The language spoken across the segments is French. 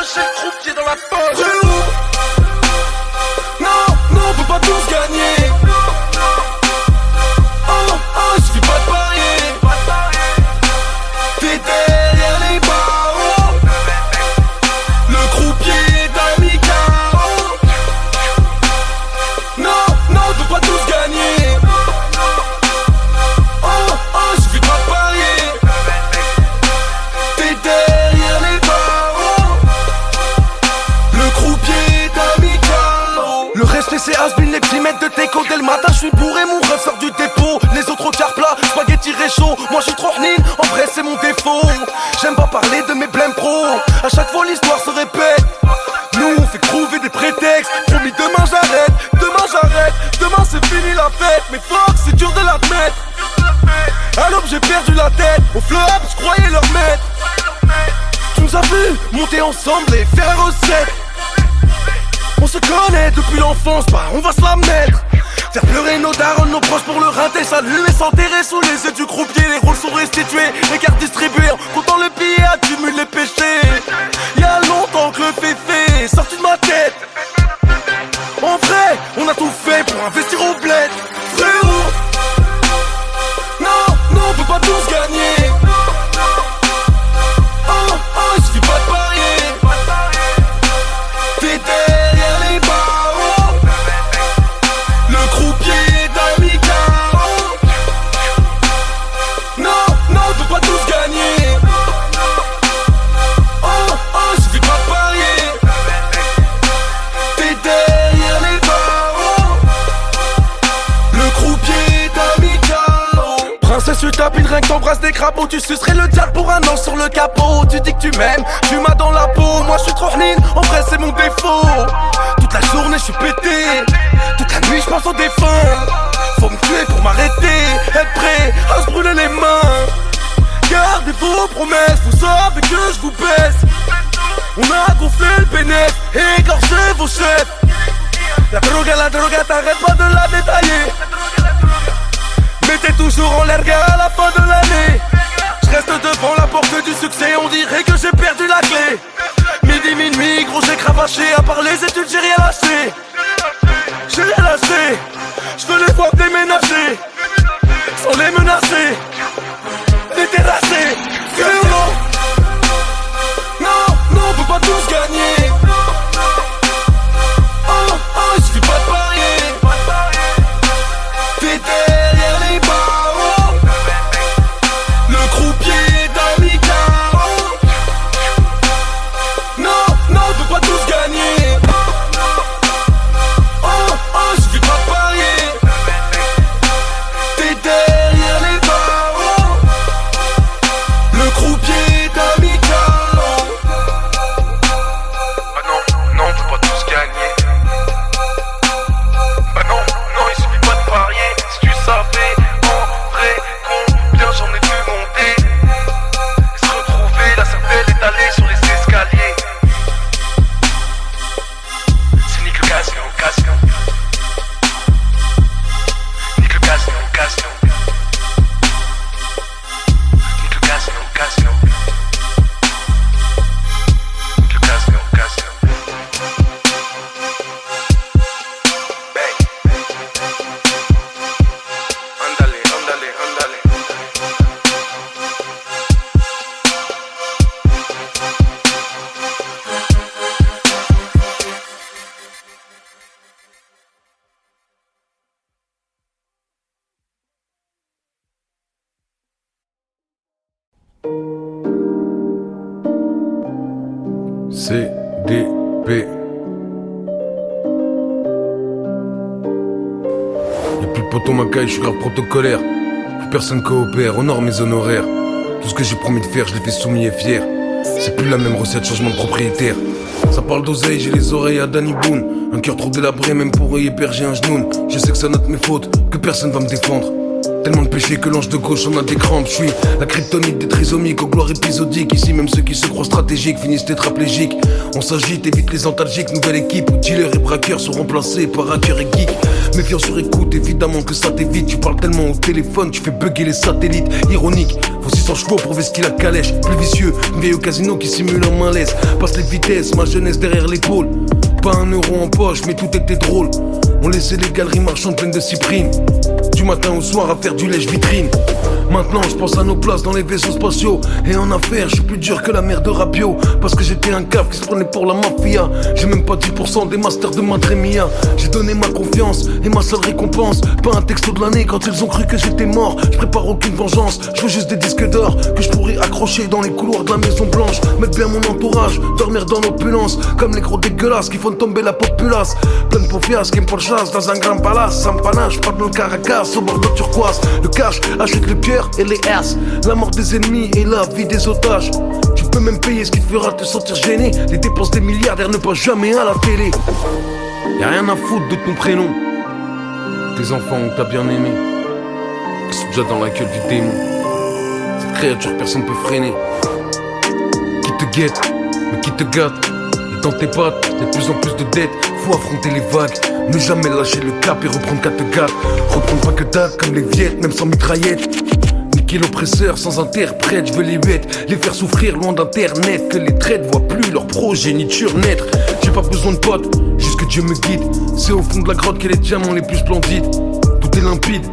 j'ai le croupier dans la poche. Frérot, non, non, on peut pas tous gagner. Oh, oh, il suffit pas de parier. T'es derrière les barreaux. Le croupier est amical. Non, non, on peut pas tous gagner. Oh, oh, il suffit pas de parier. T'es derrière les barreaux. Le croupier est amical. Le respect c'est has-been, les petits mètres de teco. Dès le matin je suis bourré, mon ref sort du dépôt. Les autres au quart plat, spaghetti réchaud. Moi je suis trop hnine, en vrai c'est mon défaut. J'aime pas parler de mes blèmes pro. À chaque fois l'histoire se répète. Nous on fait trouver des prétextes. Promis demain j'arrête, demain c'est fini la fête. Mais fuck c'est dur de l'admettre. À l'aube j'ai perdu la tête. Au flop je croyais leur maître. Tu nous as vu monter ensemble et faire la recette. On se connaît depuis l'enfance, bah on va se la mettre. Faire pleurer nos darons, nos proches pour le rinter. Salut et s'enterrer sous les yeux du croupier. Les rôles sont restitués, les cartes distribuées. En comptant le billet, accumule les péchés. Y'a longtemps que le fait sorti de ma tête. En vrai, on a tout fait pour investir au bled. Frérot, non, non, on peut pas tous gagner. Oh, oh, il suffit pas de parier. T'es derrière les barreaux. Le croupier est amical. Non, non, on peut pas tous gagner. Oh, oh, il suffit pas de parier. T'es derrière les barreaux. Le croupier est amical. Princesse, tu tapines, rien que t'embrasses des crapauds. Tu sucerais le diable pour un an sur le capot. Tu dis que tu m'aimes, tu m'as dans la peau. Moi je suis trop hnine, en vrai c'est mon défaut. Toute la journée je suis pété, toute la nuit je pense aux défunts. Faut me tuer pour m'arrêter, être prêt à se brûler les mains. Gardez vos promesses, vous savez que je vous baisse. On a gonflé le bénéf, égorgé vos chefs. La droga, t'arrêtes pas de la détailler. Mettez toujours en l'air gars à la fin de l'année. Je reste devant la porte du succès, on dirait que j'ai perdu la clé. Midi, minuit, gros j'ai cravaché. À part les études j'ai rien lâché. J'ai rien lâché. Je veux les voir déménager sans les menacer, les terrasser. Frérot, non, non, on peut pas tous gagner. Oh, oh, il suffit pas de parier. T'es derrière les barreaux. Le croupier est amical. Non, non, on peut pas tous gagner. Oh, oh, il suffit pas de parier. T'es derrière les barreaux. Le croupier est amical. Bah non, non, on peut pas tous gagner. Bah non, non, il suffit pas de parier. Si tu savais en vrai combien j'en ai vu monter et se retrouver, la cervelle étalée sur les escaliers. C'est nique le casque, occasion. Nique le casque, occasion. Nique le casque, occasion. Nique le casque, occasion. Bang. Ándale, ándale, ándale. CDP. Y'a plus de poteau macaille, je suis grave protocolaire. Plus personne coopère, honore mes honoraires. Tout ce que j'ai promis de faire, je l'ai fait soumis et fier. C'est plus la même recette, changement de propriétaire. Ça parle d'oseille, j'ai les oreilles à Danny Boone. Un cœur trop délabré, même pour y héberger un genou. Je sais que ça note mes fautes, que personne va me défendre. Tellement de péché que l'ange de gauche en a des crampes. Je suis la kryptonite des trisomiques aux gloires épisodiques. Ici même ceux qui se croient stratégiques finissent tétraplégiques. On s'agite, évite les antalgiques. Nouvelle équipe où dealers et braqueurs sont remplacés par hackers et geeks. Méfiant sur écoute, évidemment que ça t'évite. Tu parles tellement au téléphone, tu fais bugger les satellites. Ironique, Faut 600 chevaux pour vesquiller la calèche. Plus vicieux, une vieille au casino qui simule un malaise. Passe les vitesses, ma jeunesse derrière l'épaule. Pas un euro en poche, mais tout était drôle. On laissait les galeries marchandes pleines de cyprines. Du matin au soir à faire du lèche-vitrine. Maintenant je pense à nos places dans les vaisseaux spatiaux. Et en affaires je suis plus dur que la mère de Rapio. Parce que j'étais un cave qui se prenait pour la mafia. J'ai même pas 10% des masters de Madremia. J'ai donné ma confiance et ma seule récompense. Pas un texto de l'année quand ils ont cru que j'étais mort. Je prépare aucune vengeance, je veux juste des disques d'or que je pourrais accrocher dans les couloirs de la Maison Blanche. Mettre bien mon entourage, dormir dans l'opulence. Comme les gros dégueulasses qui font tomber la populace. Plein de paufias qui me chasse dans un grand palace. Sans panache, pas de Caracas au bord de turquoise. Le cash achète le cœur et les S. La mort des ennemis et la vie des otages. Tu peux même payer ce qui te fera te sentir gêné. Les dépenses des milliardaires ne passent jamais à la télé. Y'a rien à foutre de ton prénom. Tes enfants ont t'as bien aimé. Ils sont déjà dans la gueule du démon. Cette créature personne peut freiner. Qui te guette, mais qui te gâte. Et dans tes pattes, y'a de plus en plus de dettes. Faut affronter les vagues, ne jamais lâcher le cap et reprendre qu'à te gâte. Reprendre pas que dalle comme les viettes, même sans mitraillette. Niquer l'oppresseur sans interprète, je veux les huettes, les faire souffrir loin d'internet. Que les traites voient plus leur progéniture naître. J'ai pas besoin de potes, juste que Dieu me guide. C'est au fond de la grotte que les diamants les plus splendides. Tout est limpide.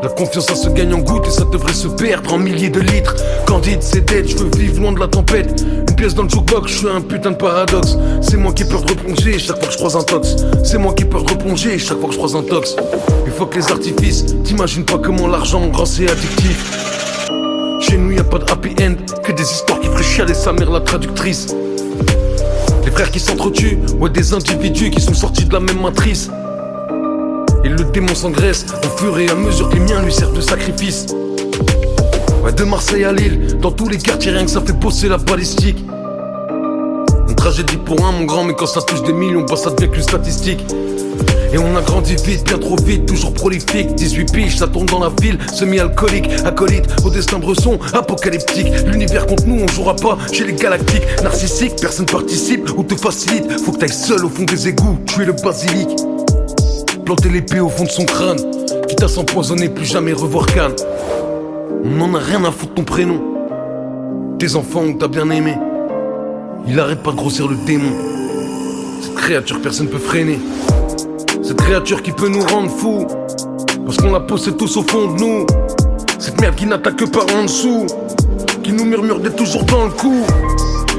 La confiance ça se gagne en gouttes et ça devrait se perdre en milliers de litres. Candide c'est dead, je veux vivre loin de la tempête. Une pièce dans le jukebox, je suis un putain de paradoxe. C'est moi qui ai peur de replonger chaque fois que je croise un tox. C'est moi qui ai peur de replonger chaque fois que je croise un tox. Il faut que les artifices, t'imagines pas comment l'argent en grand c'est addictif. Chez nous y'a pas de happy end, que des histoires qui feraient chialer sa mère la traductrice. Les frères qui s'entretuent, ouais des individus qui sont sortis de la même matrice. Et le démon s'engraisse au fur et à mesure que les miens lui servent de sacrifice. Ouais, de Marseille à Lille, dans tous les quartiers rien que ça fait bosser la balistique. Une tragédie pour un mon grand, mais quand ça touche des millions, bah ça devient qu'une statistique. Et on a grandi vite, bien trop vite, toujours prolifique. 18 piges, ça tourne dans la ville, semi-alcoolique, acolyte, au destin bresson, apocalyptique. L'univers contre nous, on jouera pas chez les galactiques. Narcissique, personne participe ou te facilite. Faut que t'ailles seul au fond des égouts, tuer le basilic. Planter l'épée au fond de son crâne, quitte à s'empoisonner, plus jamais revoir Cannes. On en a rien à foutre de ton prénom. Tes enfants ont t'as bien aimé. Il arrête pas de grossir le démon. Cette créature personne peut freiner. Cette créature qui peut nous rendre fous. Parce qu'on la possède tous au fond de nous. Cette merde qui n'attaque que par en dessous. Qui nous murmure d'être toujours dans le coup.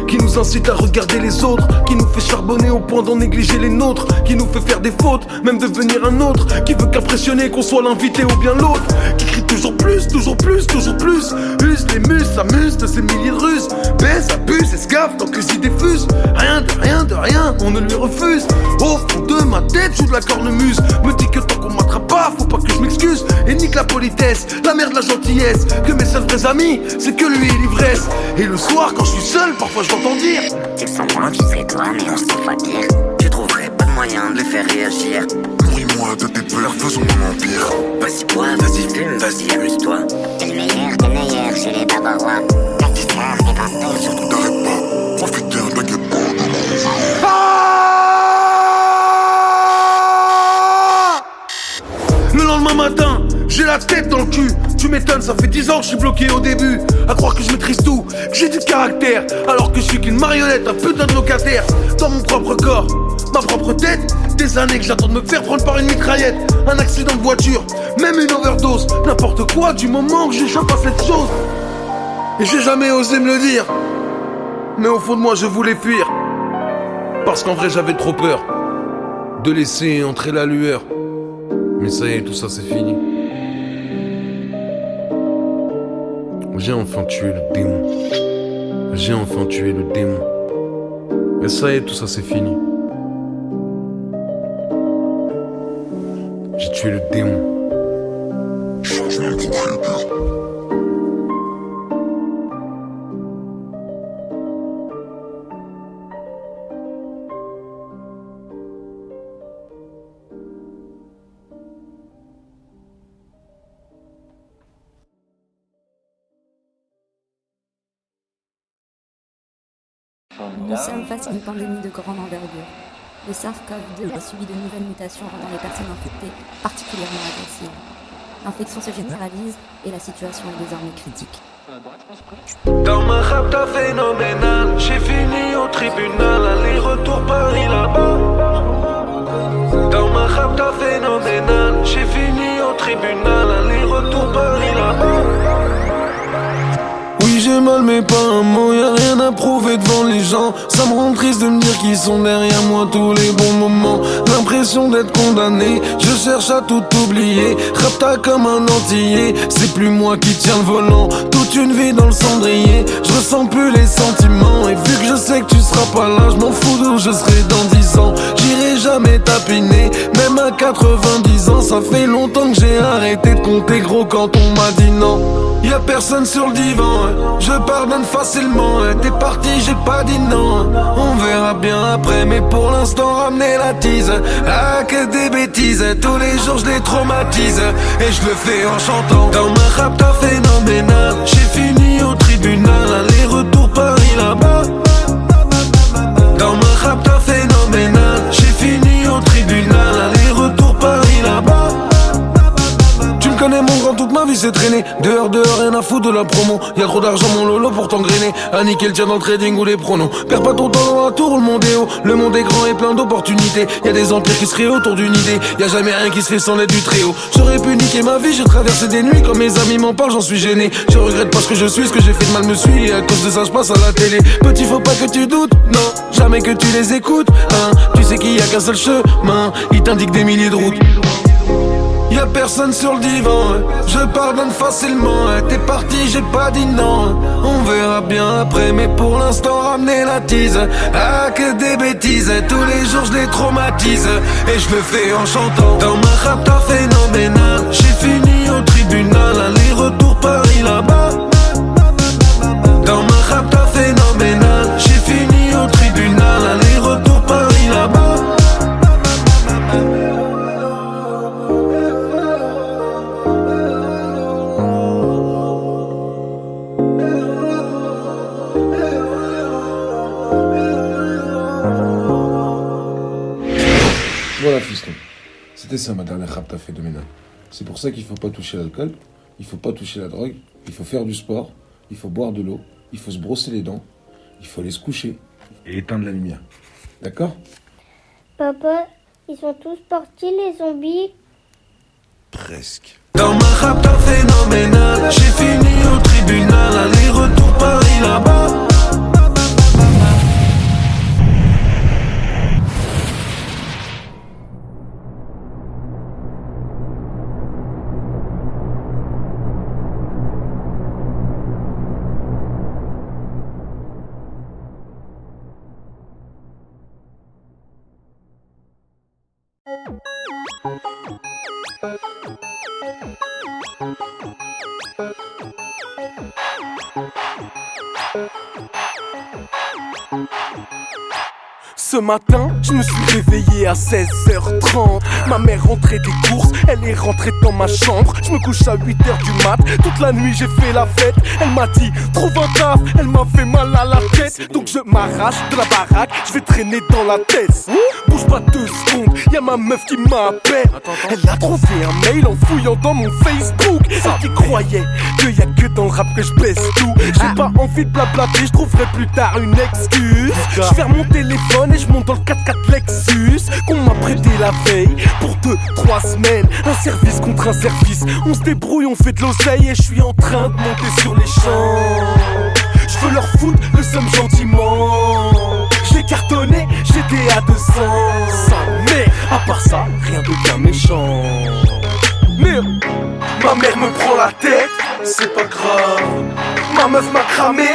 Qui nous incite à regarder les autres. Qui nous fait charbonner au point d'en négliger les nôtres. Qui nous fait faire des fautes, même devenir un autre. Qui veut qu'impressionner qu'on soit l'invité ou bien l'autre. Qui crie toujours plus, toujours plus, toujours plus. Use les muses, s'amuse de ces milliers de ruses. Baisse, abuse, escave tant que les idées fusent. Rien de rien de rien, on ne lui refuse. Au fond de ma tête, joue de la cornemuse. Me dit que tant qu'on m'attrape pas, faut pas que je m'excuse. Et nique la politesse, la merde, la gentillesse. Que mes seuls vrais amis, c'est que lui et l'ivresse. Et le soir, quand je suis seul, parfois je t'entends dire. Ils sont loin, tu sais toi, mais on se trouve pas pire. Tu trouverais pas de moyen de les faire réagir. Nourris-moi de tes peurs, faisons un empire. Vas-y bois, vas-y fume, vas-y amuse-toi. T'es le meilleur chez les Bavarois. Maximum, dépense tout. Surtout t'arrêtes pas, profite bien, t'inquiète pas. Le lendemain matin, j'ai la tête dans le cul. Tu m'étonnes, ça fait 10 ans que je suis bloqué au début. À croire que je maîtrise tout, que j'ai du caractère. Alors que je suis qu'une marionnette, un putain de locataire. Dans mon propre corps, ma propre tête. Des années que j'attends de me faire prendre par une mitraillette. Un accident de voiture, même une overdose. N'importe quoi du moment que j'échappe à cette chose. Et j'ai jamais osé me le dire. Mais au fond de moi je voulais fuir. Parce qu'en vrai j'avais trop peur de laisser entrer la lueur. Mais ça y est, tout ça c'est fini. J'ai enfin tué le démon. J'ai enfin tué le démon. Mais ça y est, tout ça c'est fini. J'ai tué le démon. Changement de propriétaire. Nous sommes face à une pandémie de grande envergure. Le SARS-CoV-2 a subi de nouvelles mutations rendant les personnes infectées particulièrement agressives. L'infection se généralise et la situation est désormais critique. Dans ma rapta phénoménale, j'ai fini au tribunal, aller-retour Paris là-bas. Dans ma rapta phénoménale, j'ai fini au tribunal, aller-retour Paris là-bas. Oui, j'ai mal mais pas un mot, y'a rien à prouver devant les gens. Ça me rend triste de me dire qu'ils sont derrière moi tous les bons moments. L'impression d'être condamné, je cherche à tout oublier. Rapta comme un antillais, c'est plus moi qui tiens le volant. Toute une vie dans le cendrier, je ressens plus les sentiments. Et vu que je sais que tu seras pas là, je m'en fous d'où je serai dans 10 ans. J'irai jamais tapiner, même à 90 ans. Ça fait longtemps que j'ai arrêté de compter gros quand on m'a dit non. Y'a personne sur le divan, je pardonne facilement. T'es parti, j'ai pas dit non. On verra bien après, mais pour l'instant ramener la tease. Ah, que des bêtises, tous les jours je les traumatise. Et je le fais en chantant. Dans ma rapta phénoménale, j'ai fini au tribunal, aller-retour Paris là-bas. Dans ma rapta phénoménale, j'ai fini au tribunal, aller-retour Paris là-bas. Tu me connais mon grand, toute ma vie c'est traîné. Dehors, rien à foutre de la promo. Y'a trop d'argent mon lolo pour t'engrainer. À niquer le tien dans le trading ou les pronos. Perds pas ton temps dans la tour, le monde est haut. Le monde est grand et plein d'opportunités. Y'a des empires qui se créent autour d'une idée. Y'a jamais rien qui se fait sans l'aide du très haut. J'aurais pu niquer ma vie, j'ai traversé des nuits. Quand mes amis m'en parlent, j'en suis gêné. Je regrette pas ce que je suis, ce que j'ai fait de mal me suit. Et à cause de ça je passe à la télé. Petit, faut pas que tu doutes, non, jamais que tu les écoutes, hein. Tu sais qu'il y a qu'un seul chemin, il t'indique des milliers de routes. Y'a personne sur le divan, je pardonne facilement. T'es parti, j'ai pas dit non. On verra bien après, mais pour l'instant ramener la tease. Ah, que des bêtises, tous les jours je les traumatise. Et je le fais en chantant. Dans ma rapta phénoménale, j'ai fini au tribunal, aller-retour Paris là-bas. Dans ma rapta phénoménale, j'ai fini au tribunal, aller-retour Paris là-bas. Voilà fiston, c'était ça ma dernière rapta phénoménale. C'est pour ça qu'il faut pas toucher l'alcool, il faut pas toucher la drogue, il faut faire du sport, il faut boire de l'eau, il faut se brosser les dents, il faut aller se coucher et éteindre la lumière. D'accord ? Papa, ils sont tous partis les zombies? Presque. Dans ma rapta phénoménale, j'ai fini au tribunal, aller-retour Paris là-bas. Ce matin, je me suis réveillé à 16h30. Ma mère rentrait des courses, elle est rentrée dans ma chambre. Je me couche à 8h du mat, toute la nuit j'ai fait la fête. Elle m'a dit, trouve un taf, elle m'a fait mal à la tête. Donc je m'arrache de la baraque, je vais traîner dans la tête. Bouge pas 2 secondes, y'a ma meuf qui m'appelle. Elle a trouvé un mail en fouillant dans mon Facebook. Elle qui croyait qu'il y a que dans le rap que je baisse tout. J'ai pas envie de blablater, je trouverai plus tard une excuse. Je ferme mon téléphone et je monte dans le 4x4 Lexus qu'on m'a prêté la veille pour 2-3 semaines. Un service contre un service, on se débrouille, on fait de l'oseille. Et je suis en train de monter sur les champs. Je veux leur foutre le somme gentiment. J'ai cartonné, j'étais à 200. Sa mère, à part ça, rien de bien méchant. Mais ma mère me prend la tête, c'est pas grave. Ma meuf m'a cramé,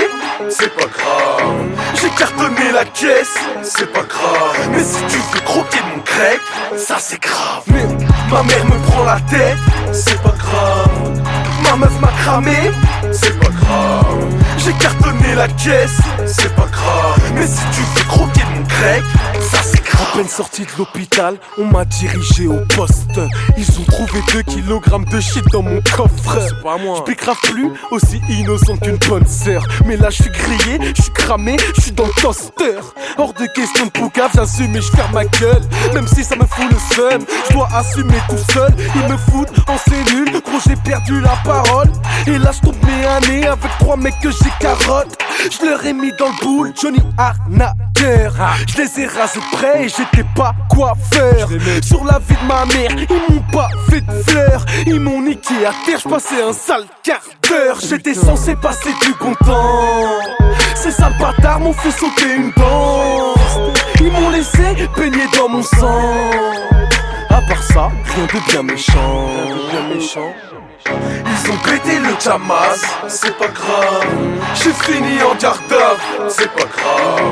c'est pas grave. J'ai cartonné la caisse, c'est pas grave. Mais si tu veux croquer mon grec, ça c'est grave. Mais ma mère me prend la tête, c'est pas grave. Ma meuf m'a cramé, c'est pas grave. J'ai cartonné la caisse, c'est pas grave. Mais si tu veux croquer mon grec, ça c'est grave. À peine sorti de l'hôpital, on m'a dirigé au poste. Ils ont trouvé 2 kilogrammes de shit dans mon coffre. C'est pas moi. Je bécrave plus, aussi innocent qu'une bonne sœur. Mais là je suis grillé, je suis cramé, je suis dans le toaster. Hors de question de poucave, j'assume et je ferme ma gueule. Même si ça me fout le seum, je dois assumer tout seul. Ils me foutent en cellule, gros j'ai perdu la parole. Et là je tombe nez à nez avec 3 mecs que j'ai carotte. Je leur ai mis dans le boule, Johnny Arnaqueur. Je les ai rasés près et j'étais pas quoi faire. Sur la vie de ma mère, ils m'ont pas fait de fleurs. Ils m'ont niqué à terre, je passais un sale quart d'heure. J'étais censé passer du bon temps. Ces sales bâtards m'ont fait sauter une dent. Ils m'ont laissé baigner dans mon sang. À part ça, rien de bien méchant. Ils ont pété le Jamas, c'est pas grave. J'ai fini en garde à vue, c'est pas grave.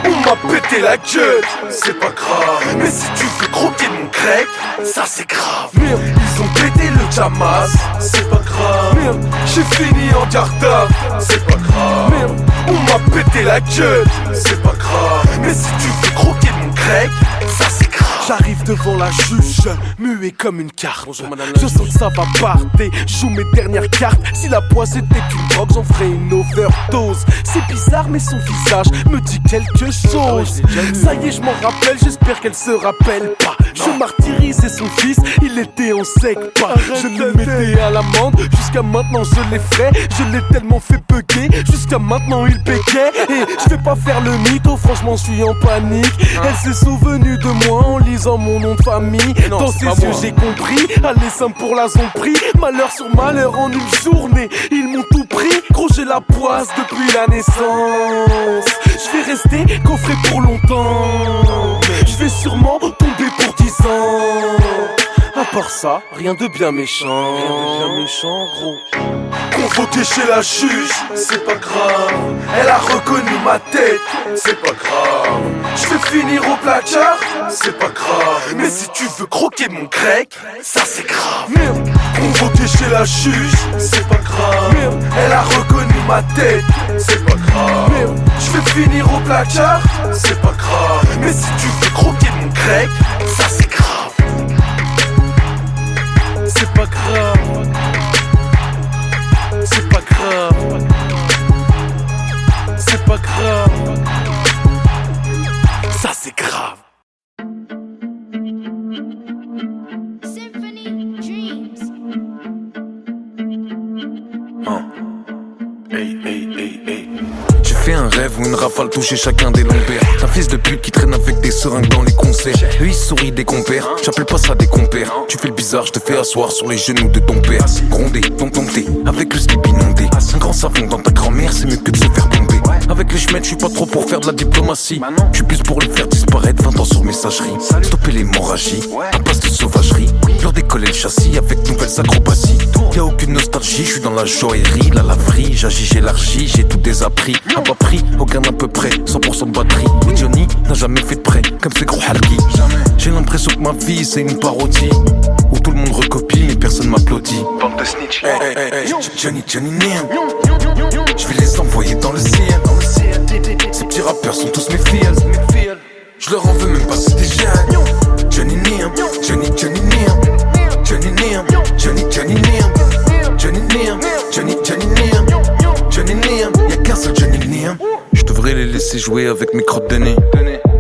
On m'a pété la gueule, c'est pas grave. Mais si tu veux croquer mon grec, ça c'est grave. Merde, ils ont pété le Jamas, c'est pas grave. Merde, j'ai fini en garde à vue, c'est pas grave. Merde, on m'a pété la gueule, c'est pas grave. Mais si tu veux croquer mon grec, ça c'est grave. J'arrive devant la juge, muet comme une carte. Bonjour, madame Je sens que ça va parter, joue mes dernières cartes. Si la poisse était une drogue, j'en ferais une overdose. C'est bizarre mais son visage me dit quelque chose. Ça y est, je m'en rappelle, j'espère qu'elle se rappelle pas. Je martyrisais son fils, il était en sec pas. Je le mettais à l'amende, jusqu'à maintenant je l'ai fait. Je l'ai tellement fait bugger, jusqu'à maintenant il bégait. Et je vais pas faire le mytho, franchement je suis en panique. Elle s'est souvenue de moi en lisant mon nom de famille. Dans ses yeux j'ai compris, allez simple pour la pris. Malheur sur malheur en une journée, ils m'ont tout pris. Gros j'ai la poisse depuis la naissance. Je vais rester coffré pour longtemps. Je vais sûrement tomber pour 10 ans. À part ça, rien de bien méchant. Gros. Convoqué chez la juge, c'est pas grave. Elle a reconnu ma tête, c'est pas grave. Je vais finir au placard, c'est pas grave. Mais si tu veux croquer mon grec, ça c'est grave. Merde. Convoqué chez la juge, c'est pas grave. Merde. Elle a reconnu ma tête, c'est pas grave. Merde. Je vais finir au placard, c'est pas grave. Mais si tu veux croquer mon grec, ça c'est grave. C'est pas grave. C'est pas grave. C'est pas grave. Ça c'est grave. Symphony Dreams. J'ai fait un rêve où une rafale touchait chacun des lombaires. Un fils de pute qui traîne avec des seringues dans les concerts. Eux ils sourient des compères, j'appelle pas ça des compères. Tu fais le bizarre, je te fais asseoir sur les genoux de ton père. Gronder, dompter, avec le slip inondé. Un grand savon dans ta grand-mère, c'est mieux que de se faire bomber. Avec les chemins, je suis pas trop pour faire de la diplomatie. Je suis plus pour les faire disparaître 20 ans sur messagerie. Stopper l'hémorragie, impasse de sauvagerie. Leur décoller le châssis avec nouvelles acrobaties. Y'a aucune nostalgie, je suis dans la joaillerie, la laverie. J'agis, j'élargis, j'ai tout désappris. À bas prix, aucun à peu près, 100% de batterie. Et Johnny n'a jamais fait de prêt, comme ces gros halki. J'ai l'impression que ma vie c'est une parodie où tout le monde recopie mais personne m'applaudit. Bande de snitch. Johnny, Nim. Je vais les envoyer dans le ciel. Ces petits rappeurs sont tous mes filles. Je leur en veux même pas, c'est des jeunes. Johnny Nim, Johnny Nim. Johnny Nim, Johnny Nim. Johnny Nim, Johnny Nim. Johnny Nim, y'a qu'un seul Johnny Nim. Je devrais les laisser jouer avec mes crottes de nez.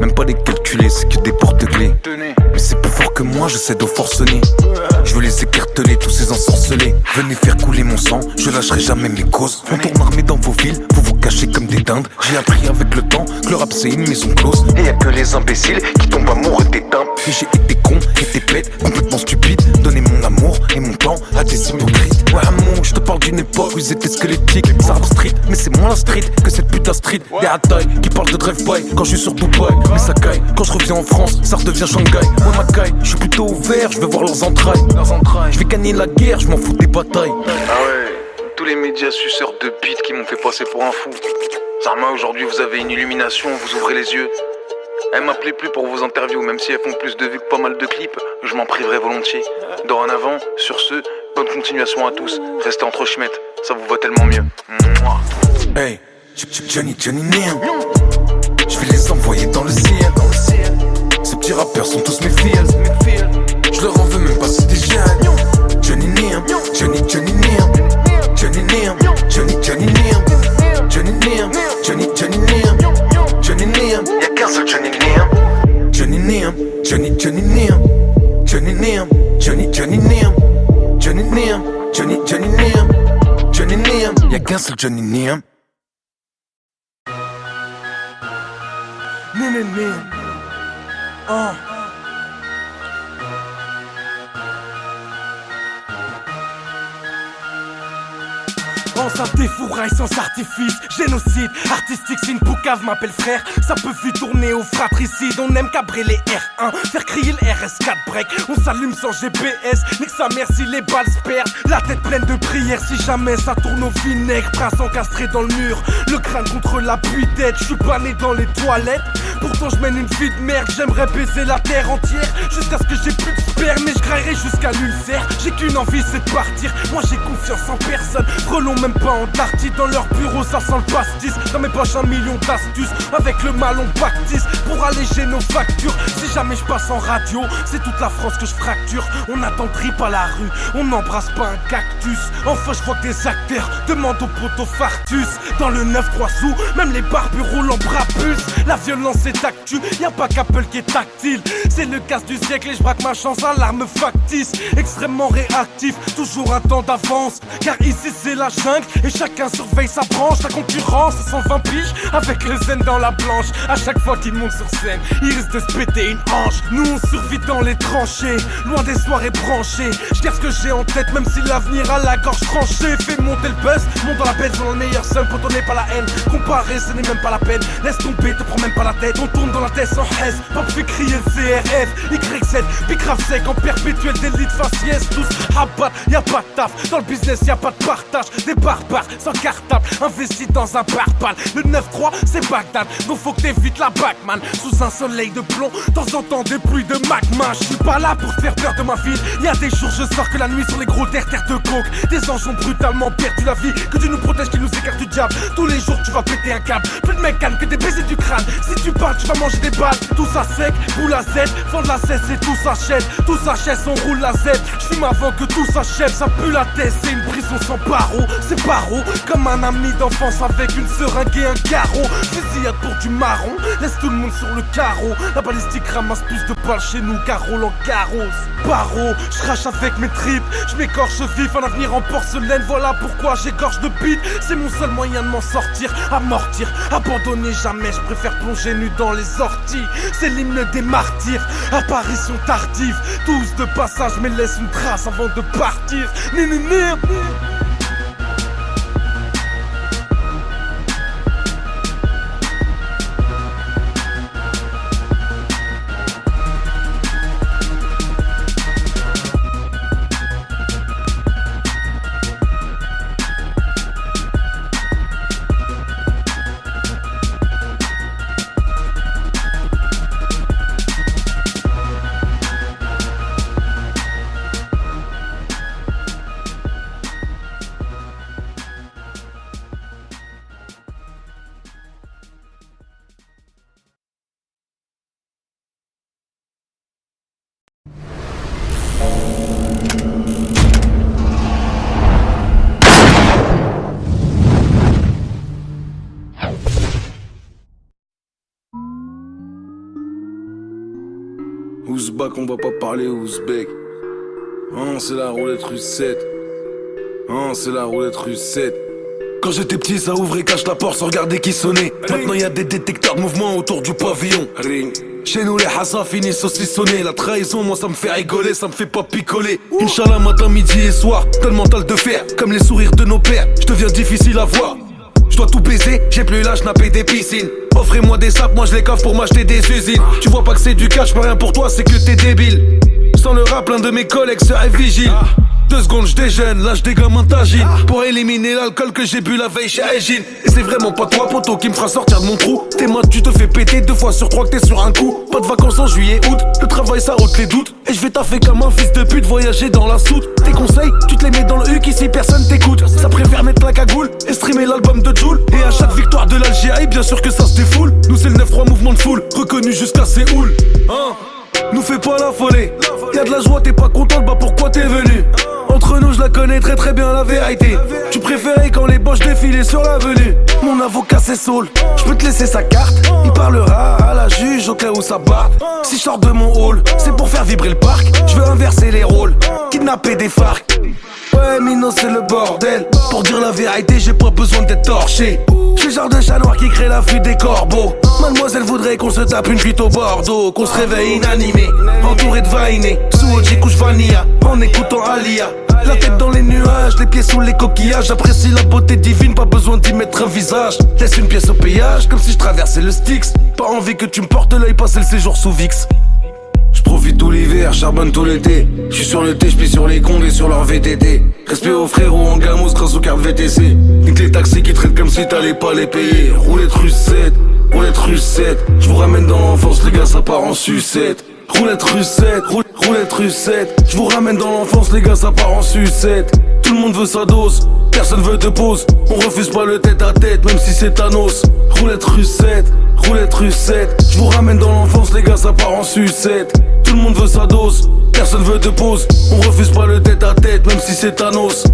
Même pas les calculer, c'est que des porte-clés. Mais c'est plus fort que moi, je sais d'où forcener. Je veux les écarteler, tous ces ensorcelés. Venez faire couler mon sang, je lâcherai jamais mes causes. On tourne armé dans vos villes, vous vous cachez comme des dindes. J'ai appris avec le temps que le rap c'est une maison close. Et y'a que les imbéciles qui tombent amoureux des timbres. Et j'ai été con, été bête, complètement stupide. Donner mon amour et mon temps à des hypocrites. Ouais amour, je te parle d'une époque où ils étaient squelettiques. Ça rap street, mais c'est moins la street que cette putain street. Des hatailles qui parlent de drive-by quand je suis sur Dubaï. Mais ça caille, quand je reviens en France, ça redevient Shanghai. Moi ma caille, je suis plutôt ouvert, je veux voir leurs entrailles. Je vais gagner la guerre, je m'en fous des batailles. Ah ouais, tous les médias suceurs de beats qui m'ont fait passer pour un fou. Zarma, aujourd'hui vous avez une illumination, vous ouvrez les yeux. Elles m'appelaient plus pour vos interviews, même si elles font plus de vues que pas mal de clips, je m'en priverai volontiers. Dorénavant, sur ce, bonne continuation à tous. Restez entre schmettes, ça vous va tellement mieux. Mouah. Hey, Johnny Nim. Je vais les envoyer dans le ciel. Ces petits rappeurs sont tous mes fils. Je leur en veux même pas si t'es jeune. Johnny Nim, Johnny Nim, Johnny Nim, Johnny Nim, Johnny Nim, Johnny Nim, Johnny Nim. Y'a qu'un seul Johnny Nim. Johnny Nim, Johnny Nim, Johnny Nim, Johnny Nim, Johnny Nim, Johnny Nim. Y'a qu'un seul Johnny Nim. Nim. Enceinte des fourrailles sans artifice, génocide artistique, si une poucave m'appelle frère, ça peut vite tourner au fratricide. On aime cabrer les R1, faire crier le RS4 break. On s'allume sans GPS, nique sa mère si les balles se perdent. La tête pleine de prières si jamais ça tourne au vinaigre. Prince encastré dans le mur, le crâne contre l'appui tête. Je suis pas né dans les toilettes, pourtant je mène une vie de merde. J'aimerais baiser la terre entière, jusqu'à ce que j'ai plus de sperme. Mais je graillerai jusqu'à l'ulcère, j'ai qu'une envie c'est de partir. Moi j'ai confiance en personne, frelons même pas en tartine. Dans leur bureau ça sent le pastis. Dans mes poches 1 million d'astuces, avec le mal on baptise pour alléger nos factures. Si jamais je passe en radio, c'est toute la France que je fracture. On attend trip à la rue, on n'embrasse pas un cactus. Enfin je vois que des acteurs demandent au poteau fartus. Dans le 9-3 sous, même les barbus roulent en brabus. La violence est actu, y'a pas qu'Apple qui est tactile. C'est le casse du siècle et je braque ma chance à l'arme factice. Extrêmement réactif, toujours un temps d'avance. Car ici c'est la jungle et chacun surveille sa branche. La concurrence, 120 piges avec le zen dans la blanche. À chaque fois qu'il monte sur scène, il risque de se péter une hanche. Nous on survit dans les tranchées, loin des soirées branchées. Je garde ce que j'ai en tête même si l'avenir a la gorge tranchée. Fais monter le buzz, monte dans la bête, dans le meilleur seul. Quand on n'est pas la haine, comparer ce n'est même pas la peine. Laisse tomber, te prends même pas la tête. On tourne dans la tête sans haise, pop fait crier le CRF YZ, bicrave sec en perpétuel délit de faciès. Tous abat, y'a pas de taf, dans le business y'a pas de partage. Des barbares sans cartable, investis dans un barbal. Le 9-3 c'est Bagdad, donc faut que t'évites la Batman. Sous un soleil de plomb, temps en temps des pluies de magma. J'suis pas là pour te faire peur de ma ville. Y'a des jours je sors que la nuit sur les gros terres de coke. Des anges ont brutalement perdu la vie, que Dieu nous protège, qu'il nous écarte du diable. Tous les jours tu vas péter un câble, plus de mécane que des baisers du crâne. Si tu parles tu vas manger des balles. Tout ça sec, boule à Z, fond de la cesse et tout s'achète. Tout s'achète, on roule la Z. J'fume avant que tout s'achève, ça pue la tête, c'est une prison sans barreaux. C'est barreau, comme un ami d'enfance avec une seringue et un carreau. Fusillade pour du marron, laisse tout le monde sur le carreau. La balistique ramasse plus de balles chez nous qu'à Roland Garros. Barreau, je crache avec mes tripes, je m'écorche vif, un avenir en porcelaine. Voilà pourquoi j'égorge de bite, c'est mon seul moyen de m'en sortir. Amortir, abandonner jamais, je préfère plonger nu dans les orties. C'est l'hymne des martyrs, apparition tardive. Tous de passage mais laisse une trace avant de partir. Ouzbak, on va pas parler ouzbek. C'est la roulette russe 7. C'est la roulette russe 7. Quand j'étais petit, ça ouvrait, cache la porte sans regarder qui sonnait. Maintenant y'a des détecteurs de mouvement autour du pavillon. Chez nous les hassas finissent saucissonnés. La trahison, moi ça me fait rigoler, ça me fait pas picoler. Inch'Allah matin, midi et soir, t'as le mental de fer. Comme les sourires de nos pères, je deviens difficile à voir. Je dois tout baiser, j'ai plus l'âge, napper des piscines. Offrez-moi des sacs, moi je les cave pour m'acheter des usines. Tu vois pas que c'est du cash, pas rien pour toi, c'est que t'es débile. Sans le rap, l'un de mes collègues serait vigile. 2 secondes, je déjeune, lâche des gamins tagine pour éliminer l'alcool que j'ai bu la veille chez Aegin. Et c'est vraiment pas toi, poteau, qui me fera sortir de mon trou. Tes maths, tu te fais péter 2 fois sur 3 que t'es sur un coup. Pas de vacances en juillet, août, le travail ça ôte les doutes. Et je vais taffer comme un fils de pute, voyager dans la soute. Tes conseils, tu te les mets dans le huc, ici personne t'écoute. Ça préfère mettre la cagoule et streamer l'album de Jul. Et à chaque victoire de l'Algérie, bien sûr que ça se défoule. Nous c'est le 9-3 mouvement de foule, reconnu jusqu'à Séoul. Hein, nous fais pas la folie. Y'a de la joie, t'es pas content, bah pourquoi t'es venu? Entre nous, je la connais très très bien la vérité. Tu préférais quand les boches défilaient sur l'avenue. Mon avocat c'est Saul, je peux te laisser sa carte. Il parlera à la juge au cas où ça barde. Si je sors de mon hall, c'est pour faire vibrer le parc. Je veux inverser les rôles, kidnapper des FARC. Ouais Mino c'est le bordel. Pour dire la vérité j'ai pas besoin d'être torché. Je suis le genre de chat noir qui crée la fuite des corbeaux. Mademoiselle voudrait qu'on se tape une cuite au Bordeaux. Qu'on se réveille inanimé, entouré de vainés. Sous Oji couche vanilla, en écoutant Alia. La tête dans les nuages, les pieds sous les coquillages. J'apprécie la beauté divine, pas besoin d'y mettre un visage. Laisse une pièce au péage, comme si je traversais le Styx. Pas envie que tu me portes l'œil, passer le séjour sous VIX. J'profite tout l'hiver, charbonne tout l'été. J'suis sur le T, j'plie sur les condes et sur leur VTT. Respect aux frérots en gamos grâce aux cartes VTC. Nique les taxis qui traitent comme si t'allais pas les payer. Roulette russette, roulette russette. J'vous ramène dans l'enfance, les gars, ça part en sucette. Roulette russette, roulette russette. J'vous ramène dans l'enfance, les gars, ça part en sucette. Tout le monde veut sa dose, personne veut de pause. On refuse pas le tête à tête, même si c'est Thanos. Roulette russette, roulette russette. J'vous ramène dans l'enfance, les gars, ça part en sucette. Tout le monde veut sa dose, personne veut de pause. On refuse pas le tête à tête, même si c'est Thanos.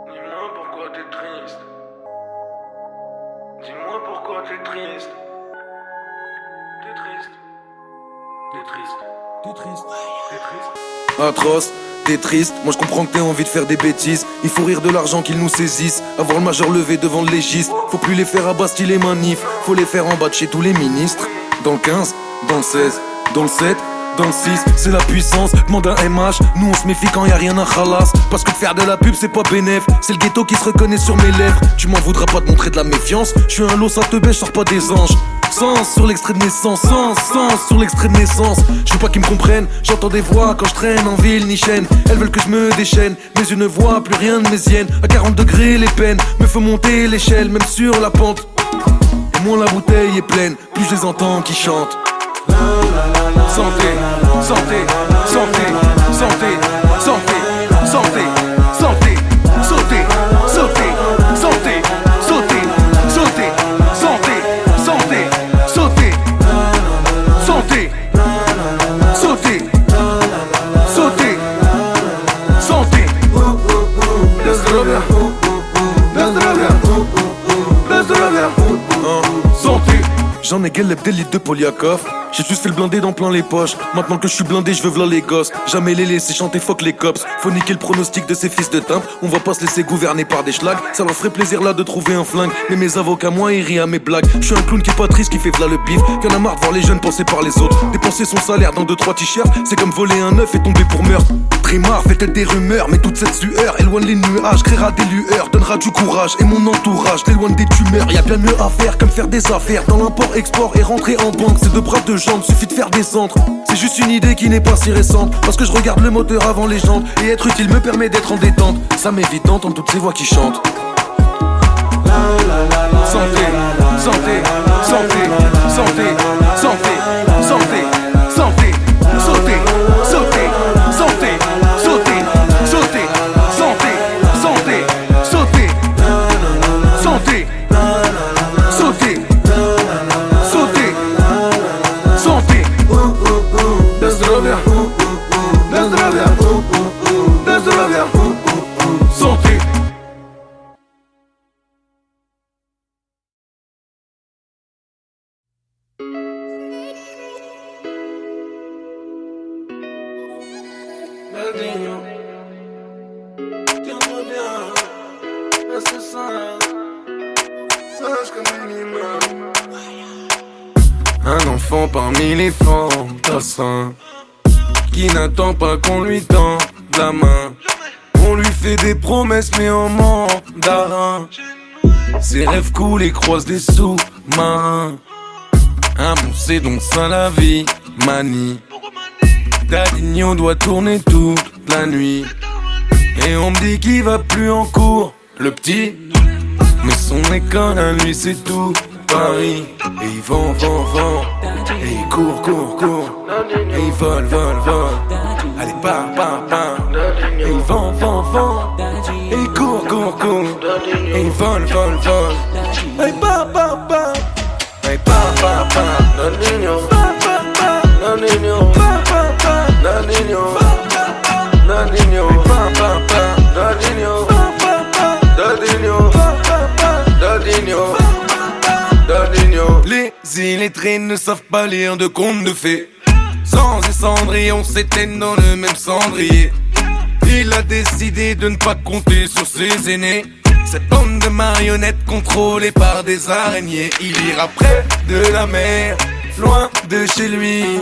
Dis-moi pourquoi t'es triste. Dis-moi pourquoi t'es triste. T'es triste. T'es triste. T'es triste. T'es triste. Atroce, t'es triste, moi je comprends que t'aies envie de faire des bêtises. Il faut rire de l'argent qu'ils nous saisissent. Avoir le majeur levé devant le légiste. Faut plus les faire à Bastille les manifs. Faut les faire en bas de chez tous les ministres. Dans le 15, dans le 16, dans le 7, dans le 6, c'est la puissance, demande un MH. Nous on se méfie quand y a rien à khalas. Parce que de faire de la pub c'est pas bénéf. C'est le ghetto qui se reconnaît sur mes lèvres. Tu m'en voudras pas de montrer de la méfiance. Je suis un lot, ça te baisse, sors pas des anges. Sens sur l'extrait de naissance, sens sur l'extrait de naissance. Je veux pas qu'ils me comprennent, j'entends des voix quand je traîne en ville ni chaîne. Elles veulent que je me déchaîne, mes yeux ne voient plus rien de mes hyènes. À 40 degrés les peines me font monter l'échelle, même sur la pente. Et moins la bouteille est pleine, plus je les entends qui chantent. Santé, santé, santé, santé, santé, santé, santé, sauter, sauter, sauter, sauter, sauter, santé, santé, sauter, santé, sauter, sauter, santé. До здоровья, до здоровья, до здоровья, santé. J'en ai galep des litres de Poliakov. J'ai juste fait le blindé dans plein les poches. Maintenant que je suis blindé, je veux v'là les gosses. Jamais les laisser chanter fuck les cops. Faut niquer le pronostic de ces fils de timbre. On va pas se laisser gouverner par des schlags. Ça leur ferait plaisir là de trouver un flingue. Mais mes avocats, moi, ils rient à mes blagues. Je suis un clown qui est pas triste, qui fait v'là le bif. Y'en a marre de voir les jeunes penser par les autres. Dépenser son salaire dans 2-3 t-shirts, c'est comme voler un œuf et tomber pour meurtre. Trémar fait peut-être des rumeurs, mais toute cette sueur éloigne les nuages, créera des lueurs, donnera du courage. Et mon entourage l'éloigne des tumeurs. Y'a bien mieux à faire comme faire des affaires dans l'import-export et rentrer en banque. C'est 2 bras de jambes, suffit de faire des centres. C'est juste une idée qui n'est pas si récente. Parce que je regarde le moteur avant les jantes. Et être utile me permet d'être en détente. Ça m'évite d'entendre toutes ces voix qui chantent. Santé, santé, santé, santé, santé, santé, santé, sauter, sauter, santé, sauter, sauter, santé, santé, sauter, santé, sauter, sauter, santé. До здоровья, до здоровья, до здоровья, santé. Dadinho, tiens-toi bien, reste sage comme une imam. Un enfant parmi les fantassins qui n'attend pas qu'on lui tende la main. On lui fait des promesses mais en mandarin. Ses rêves coulent et croisent des sous-marins. Un bon c'est donc ça la vie, manie. Dadinho doit tourner toute la nuit. Et on me dit qu'il va plus en cours, le petit. Mais son école à lui c'est tout Paris. Et il vend, et il court, et il vole. Allez, part. Et il vend, et il court, et il vole. Allez, part. Allez, part. Dadinho, les illettrés ne savent pas lire de contes de fées. Sans et Cendrillon s'éteignent dans le même cendrier. Il a décidé de ne pas compter sur ses aînés. Cette bande de marionnettes contrôlée par des araignées. Il ira près de la mer, loin de chez lui.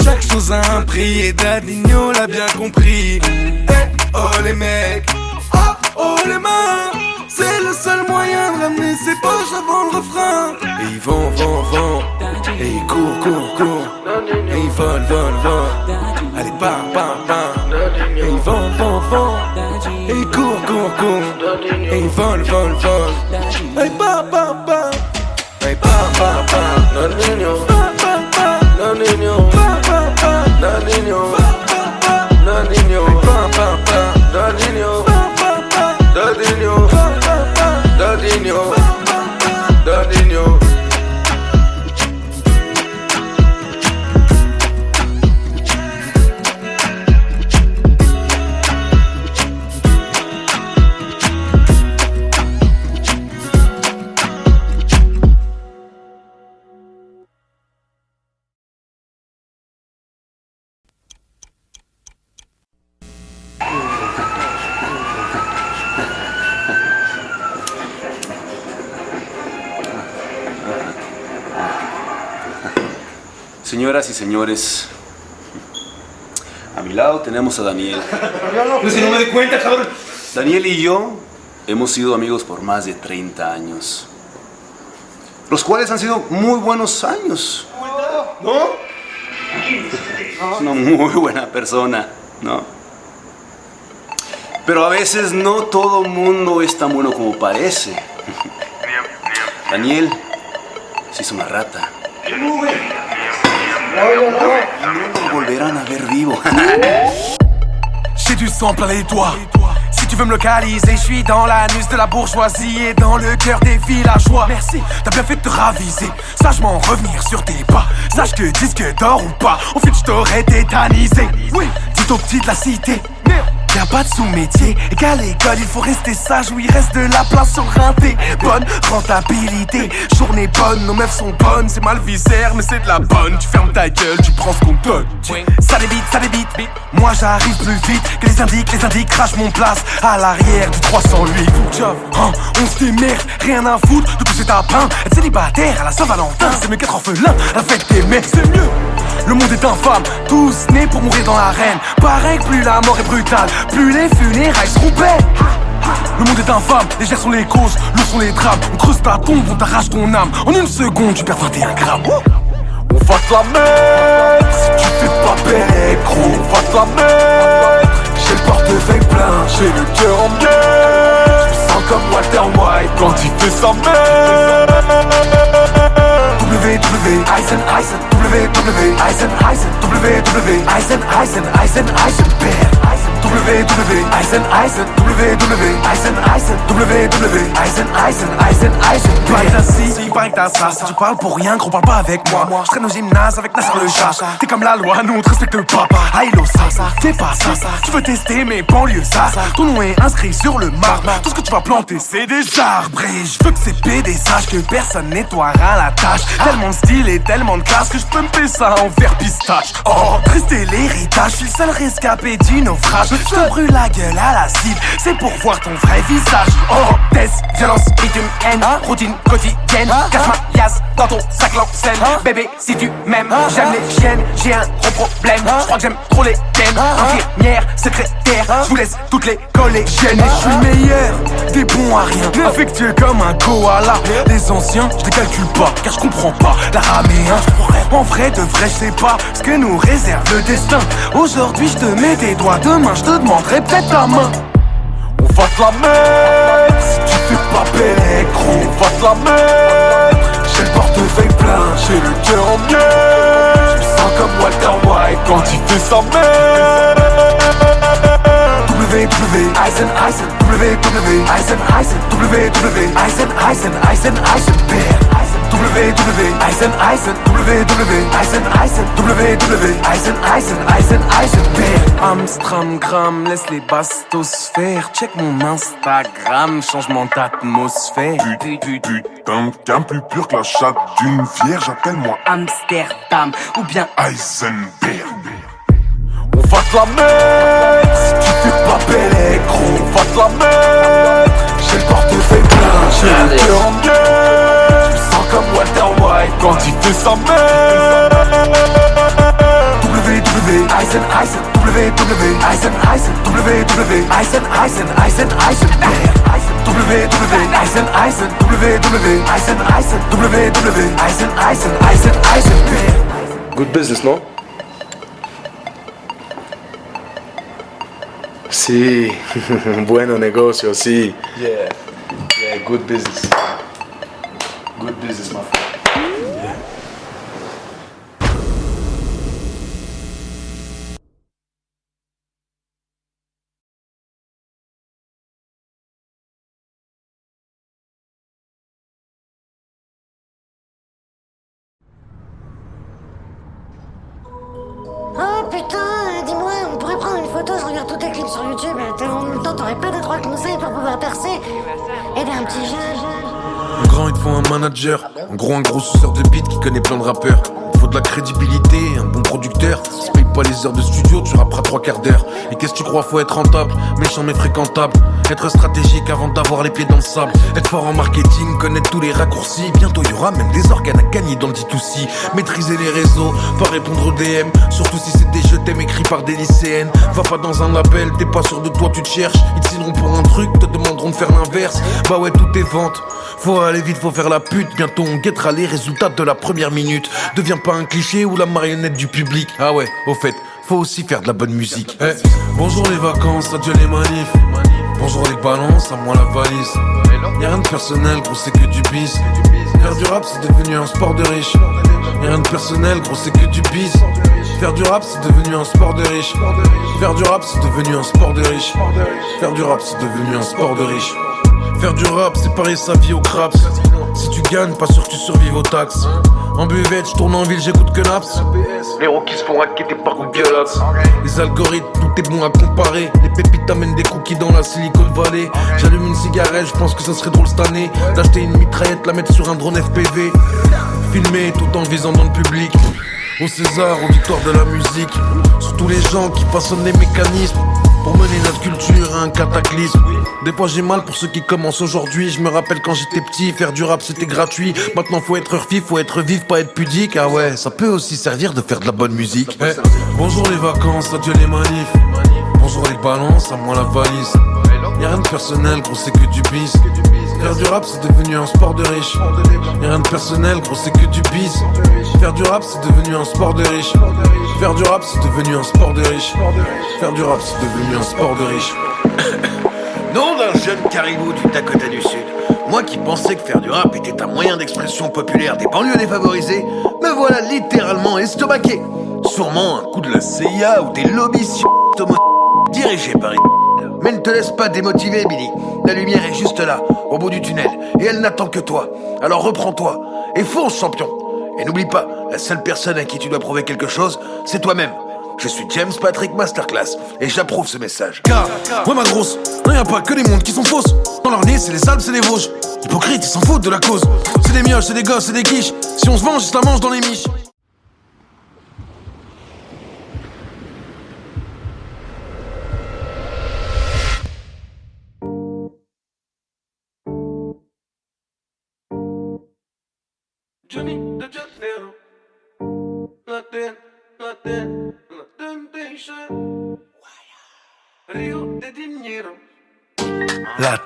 Chaque chose a un prix et Dadinho l'a bien compris. Oh les mecs, oh les mains, c'est le seul moyen de ramener ses poches avant le refrain. Et il vend, et il court, et il vole. Allez, part. Et il vend, et il court, et il vole. Allez, part. Allez, part. Dadinho, Dadinho. Señoras y señores, a mi lado tenemos a Daniel. No, si no me di cuenta, cabrón. Daniel y yo hemos sido amigos por más de 30 años, los cuales han sido muy buenos años. ¿No? Es una muy buena persona, ¿no? Pero a veces no todo mundo es tan bueno como parece. Daniel se hizo una rata. No lo volverán a ver vivo. J'ai du sang plein les doigts. Si tu veux me localiser, je suis dans l'anus de la bourgeoisie et dans le cœur des villageois. Merci, t'as bien fait de te raviser. Sagement revenir sur tes pas. Sache que disque d'or ou pas, au fait je t'aurais tétanisé. Oui, dis aux petits de la cité. Y'a pas de sous-métier, et qu'à l'école il faut rester sage où il reste de la place sur le rinté. Bonne rentabilité, journée bonne, nos meufs sont bonnes. C'est mal viscère mais c'est de la bonne. Tu fermes ta gueule, tu prends ce qu'on te donne. Ça débite, moi j'arrive plus vite que les indiques crachent mon place à l'arrière du 308. On se démerde, rien à foutre de tout cet tapin. Être célibataire à la Saint-Valentin, c'est mieux qu'être orphelin à la fête des mères, c'est mieux. Le monde est infâme, tous nés pour mourir dans l'arène. Pareil que plus la mort est brutale, plus les funérailles seront belles. Le monde est infâme, légères sont les causes, lourds sont les drames. On creuse ta tombe, on t'arrache ton âme. En une seconde, tu perds 21 grammes. On va te la mettre, si tu fais pas bête, gros. On va te la mettre, j'ai le portefeuille plein, j'ai le cœur en miettes. Je me sens comme Walter White quand il fait sa mère. Eisen, Eisen, Eisen, Eisen, Eisen, Eisen, Eisen, Eisen, Paraît que t'as ci, paraît que t'as ça. Si tu parles pour rien, gros, parle pas avec moi. Je traîne au gymnase avec Nasser le chat. T'es comme la loi, nous on te respecte pas. Aïlo ça, t'es pas ça. Tu veux tester mes banlieues ça. Ton nom est inscrit sur le marbre. Tout ce que tu vas planter c'est des arbres. Et je veux que ces PD sachent que personne nettoiera la tâche. Tellement de style et tellement de classe que je peux me payer ça en verre pistache. Oh, triste est l'héritage, je suis le seul rescapé du naufrage. Je te brûle la gueule à l'acide, c'est pour voir ton vrai visage. Oh, test, violence, rythme, haine, routine quotidienne. Cache ma liasse dans ton sac l'enseigne. Bébé, si tu m'aimes, j'aime les chiennes, j'ai un gros problème. Je crois que j'aime trop les thèmes. Infirmière, secrétaire, je vous laisse toutes les collégiennes. Et je suis le meilleur, des bons à rien, affectueux comme un koala. Les anciens, je les calcule pas, car je comprends pas l'araméen. En vrai de vrai, je sais pas ce que nous réserve le destin. Aujourd'hui, je te mets des doigts, demain, je te demanderai peut-être la main. On va te la mettre, si tu fais pas belle, gros, on va te la mettre. J'ai le portefeuille plein, j'ai le cœur en miel. Je me sens comme Walter White quand il fait sa mère. Eisen, Eisen, Eisen, Eisen, Eisen, Eisen, Eisen, Eisenberg. Eisen, Eisen, Eisen, Eisen, Eisen, Eisenberg. Amstram, gram, laisse les bastos faire. Check mon Instagram, changement d'atmosphère. Putain, qu'un plus pur que la chatte d'une vierge, appelle-moi Amsterdam ou bien Eisenberg. On va te la mettre, si tu fais pas belle, gros, on va te la mettre. J'ai le portefeuille plein, j'ai le cœur en gueule. Je me sens comme Walter White quand il fait sa mère. Eisen, Eisen, Eisen, Eisen, Eisen, Eisen, Eisen, Eisenberg. Eisen, Eisen, Eisen, Eisen, Eisen, Eisen, Eisenberg. Good business, non? Si, bueno negocio, si. Yeah, good business. Good business, my friend. Yeah. Oh putain, dis-moi, on pourrait prendre une photo, je regarde tous tes clips sur YouTube, en même temps t'aurais pas 2-3 conseils pour pouvoir percer. Aider un petit jeune. En grand, il te faut un manager. En gros, un gros suceur de beat qui connaît plein de rappeurs. Il faut de la crédibilité, un bon producteur. Si tu payes pas les heures de studio, tu rapperas 3 quarts d'heure. Et qu'est-ce que tu crois, faut être rentable, méchant mais fréquentable. Être stratégique avant d'avoir les pieds dans le sable. Être fort en marketing, connaître tous les raccourcis. Bientôt il y aura même des organes à gagner dans le D2C. Maîtriser les réseaux, pas répondre aux DM. Surtout si c'est des je t'aime écrits par des lycéennes. Va pas dans un label, t'es pas sûr de toi, tu te cherches. Ils te signeront pour un truc, te demanderont de faire l'inverse. Bah ouais, tout est vente. Faut aller vite, faut faire la pute. Bientôt on guettera les résultats de la première minute. Deviens pas un cliché ou la marionnette du public. Ah ouais, au fait, faut aussi faire de la bonne musique. Hey, bonjour les vacances, adieu les manifs. Bonjour les balances, à moi la valise. Y'a rien de personnel, gros c'est que du bis. Faire du rap c'est devenu un sport de riche. Y'a rien de personnel, gros c'est que du bis. Faire du rap c'est devenu un sport de riche. Faire du rap c'est devenu un sport de riche. Faire du rap c'est devenu un sport de riche. Faire du rap c'est pareil sa vie au craps. Si tu gagnes, pas sûr que tu survives aux taxes. En buvette, je tourne en ville, j'écoute que Naps. Les héros qui se font raqueter par Google Apps. Les algorithmes, tout est bon à comparer. Les pépites amènent des cookies dans la Silicon Valley. J'allume une cigarette, je pense que ça serait drôle cette année d'acheter une mitraillette, la mettre sur un drone FPV. Filmer tout en visant dans le public. Au César, aux victoires de la musique. Sur tous les gens qui façonnent les mécanismes pour mener notre culture à un cataclysme. Des fois j'ai mal pour ceux qui commencent aujourd'hui. Je me rappelle quand j'étais petit, faire du rap c'était gratuit. Maintenant faut être refif, faut être vif, pas être pudique. Ah ouais, ça peut aussi servir de faire de la bonne musique. Hey, bonjour les vacances, adieu les manifs. Bonjour les balances, à moi la valise. Y'a rien de personnel, gros c'est que du bis. Faire du rap c'est devenu un sport de riche. Y'a rien de personnel, gros c'est que du bis. Faire du rap c'est devenu un sport de riche. Faire du rap c'est devenu un sport de riche. Faire du rap c'est devenu un sport de riche. Nom d'un jeune caribou du Dakota du Sud. Moi qui pensais que faire du rap était un moyen d'expression populaire des banlieues défavorisées, me voilà littéralement estomaqué. Sûrement un coup de la CIA ou des lobbies dirigés par Mais ne te laisse pas démotiver, Billy. La lumière est juste là, au bout du tunnel, et elle n'attend que toi. Alors reprends-toi, et fonce, champion. Et n'oublie pas, la seule personne à qui tu dois prouver quelque chose, c'est toi-même. Je suis James Patrick Masterclass, et j'approuve ce message. Car, ouais ma grosse, non y'a pas que des mondes qui sont fausses. Dans leur nez c'est les Alpes, c'est les Vosges. Hypocrites, ils s'en foutent de la cause. C'est des mioches, c'est des gosses, c'est des quiches. Si on se venge, ils se la mangent dans les miches. Johnny de Janeiro, la temptation, Rio de Janeiro. La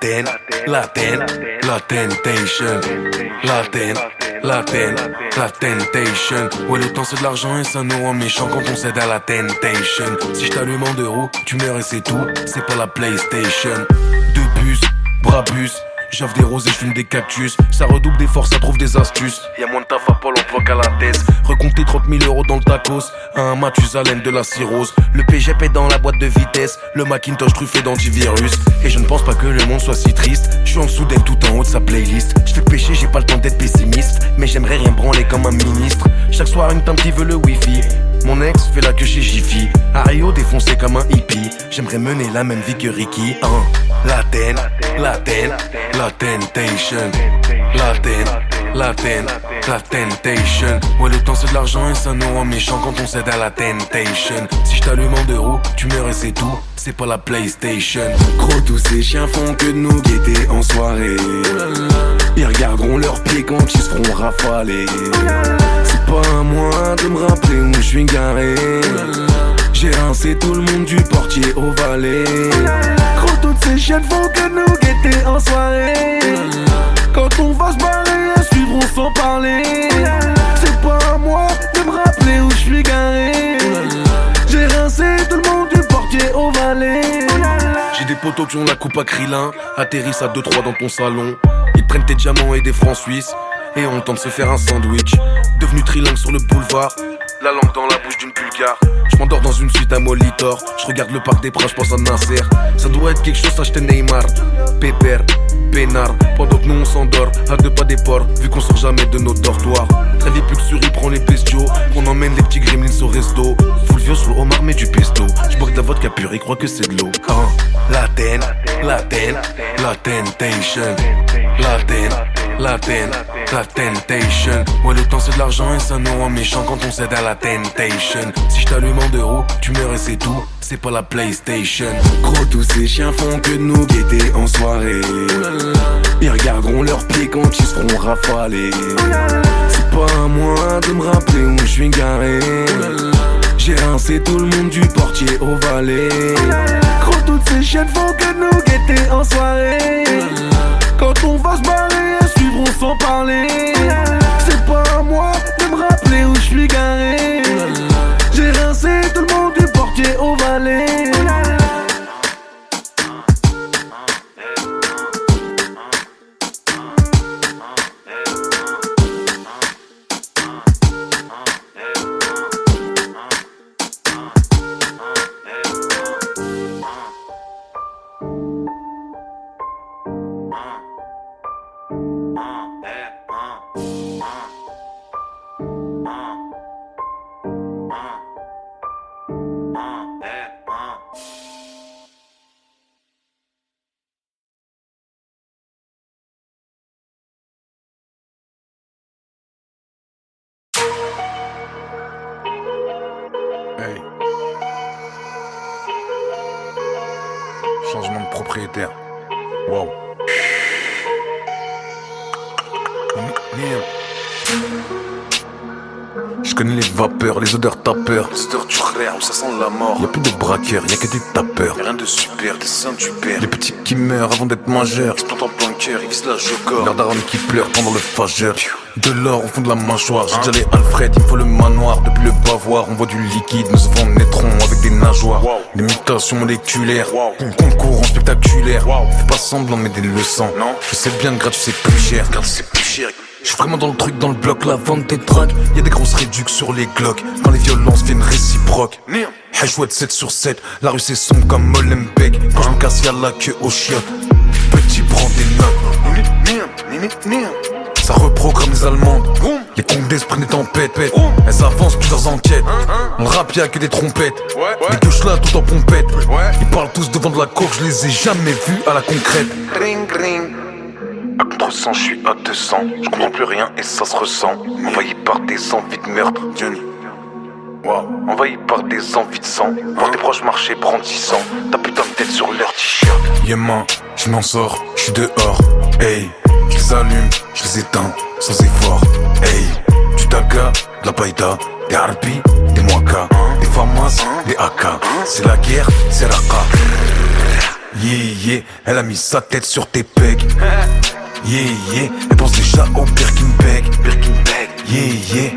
temptation. Ouais, le temps c'est de l'argent et ça nous rend méchants quand on cède à la temptation. Si je t'allume en 2 roues, tu meurs et c'est tout. C'est pas la PlayStation. 2 puces, Brabus. J'offre des roses et j'fume des cactus. Ça redouble d'efforts, ça trouve des astuces. Y'a moins de taf à Pôle emploi qu'à la thèse. Recompter 30 000 euros dans le tacos. À un Mathusalem de la cirrhose. Le PGP dans la boîte de vitesse. Le Macintosh truffé d'antivirus. Et je ne pense pas que le monde soit si triste. Je suis en dessous d'elle tout en haut de sa playlist. Je fais pécher, j'ai pas le temps d'être pessimiste. Mais j'aimerais rien branler comme un ministre. Chaque soir une tante qui veut le wifi. Mon ex fait la queue chez Jiffy. À Rio défoncé comme un hippie. J'aimerais mener la même vie que Ricky. La temptation. La temptation. Ouais, le temps c'est de l'argent et ça nous rend méchants quand on cède à la temptation. Si je t'allume en 2 roues, tu meurs et c'est tout. C'est pas la PlayStation. Gros, tous ces chiens font que de nous guetter en soirée. Ils regarderont leurs pieds quand ils se feront rafaler. C'est pas à moi de me rappeler où je suis garé. J'ai rincé tout le monde du portier au valet. Gros, toutes ces chiennes font que nous guetter en soirée. Quand on va se barrer, elles suivront sans parler. C'est pas à moi de me rappeler où je suis garé. J'ai rincé tout le monde du portier au valet. J'ai des potos qui ont la coupe à Krillin. Atterrissent à 2-3 dans ton salon. Ils prennent tes diamants et des francs suisses. Et on tente de se faire un sandwich. Devenu trilingue sur le boulevard. La langue dans la bouche d'une bulgare. Je m'endors dans une suite à Molitor. Je regarde le parc des Princes, je pense à Nasser. Ça doit être quelque chose, acheter Neymar. Pépère, peinard. Pendant que nous on s'endort, à 2 pas des ports. Vu qu'on sort jamais de nos dortoirs. Très vite plus que Suri prend les bestiaux. Qu'on emmène les petits gremlins au resto. Full vieux sur le homard mais du pesto. Je bois de la vodka pure et crois que c'est de l'eau. La temptation. La temptation. Ouais, le temps c'est de l'argent et ça nous rend méchants quand on cède à la temptation. Si je t'allume en 2 roues, tu meurs et c'est tout. C'est pas la PlayStation. Gros, tous ces chiens font que de nous guetter en soirée. Ils regarderont leurs pieds quand ils se feront rafaler. C'est pas à moi de me rappeler où je suis garé. J'ai rincé tout le monde du portier au valet. Gros, toutes ces chiennes font que de nous guetter en soirée. Quand on va se barrer, elles suivront sans parler. C'est pas à moi de me rappeler où je suis garé. J'ai rincé tout le monde du portier au valet. Hey. Changement de propriétaire. Wow. Je connais les vapeurs, les odeurs tapeurs. Les odeurs du rire où ça sent la mort. Y'a plus de braqueurs, y'a que des tapeurs. Y'a rien de super, des seins tu perds. Les petits qui meurent avant d'être majeurs. Exploitent en plein cœur, ils visent la jogor. Leur daronne qui pleure pendant le fageur. De l'or au fond de la mâchoire. J'ai déjà les Alfred, il me faut le manoir. Depuis le bavoir, on voit du liquide. Nos enfants naîtront avec des nageoires. Des mutations moléculaires. Concours spectaculaire. Fais pas semblant mais des leçons. Je sais bien que gratuit c'est plus cher. Car c'est plus cher. Je suis vraiment dans le truc, dans le bloc, la vente des drogues. Y'a des grosses réductions sur les glocks. Quand les violences viennent réciproques. Hachouette 7 sur 7, la rue c'est sombre comme Molenbeek. Quand je me casse y'a la queue aux chiottes. Petit prend des notes. Ça reprogramme les Allemandes. Les comptes d'esprit des tempêtes. Elles avancent plusieurs enquêtes. On rap y'a que des trompettes. Les gauches là tout en pompette. Ils parlent tous devant de la coque, je les ai jamais vus à la concrète. Ring ring. À contre-sang, je suis à 200. Je comprends plus rien et ça se ressent. Envahi par des envies de meurtre, Johnny. Wow. Envahi par des envies de sang. Voir tes proches marcher brandissant ta putain de tête sur leur t-shirt. Yéman, je m'en sors, je suis dehors. Hey, je les allume, je les éteins sans effort. Hey, du taga, de la païda, des harpies, des moaka, des famas, des AK. C'est la guerre, c'est la raka. Yeah, elle a mis sa tête sur tes pegs. Yeah, elle pense déjà au Birkin Bag. Yeah,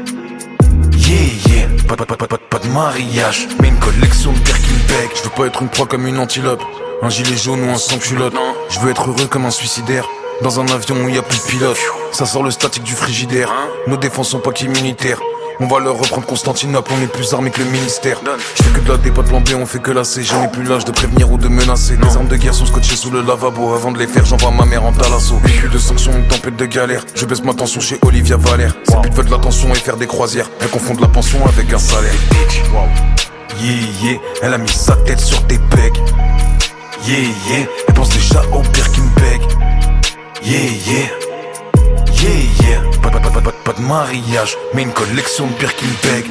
pas de mariage, mais une collection de Birkin Bag. Je veux pas être une proie comme une antilope, un gilet jaune ou un sans-culotte. Je veux être heureux comme un suicidaire, dans un avion où y a plus de pilote. Ça sort le statique du frigidaire, nos défenses sont pas qu'immunitaires. On va leur reprendre Constantinople, on est plus armés que le ministère. Je fais que de la D, pas de plan B, on fait que la C. J'en ai plus l'âge de prévenir ou de menacer. Les armes de guerre sont scotchées sous le lavabo. Avant de les faire, j'envoie ma mère en talasso. Véhicule de sanctions, une tempête de galère. Je baisse ma tension chez Olivia Valère. Sa pute veut de l'attention et faire des croisières. Elle confond de la pension avec un salaire. Yeah, elle a mis sa tête sur tes pegs. Yeah, elle pense déjà au Birkin Bag. Yeah, pas de mariage, mais une collection de Birkin Bag.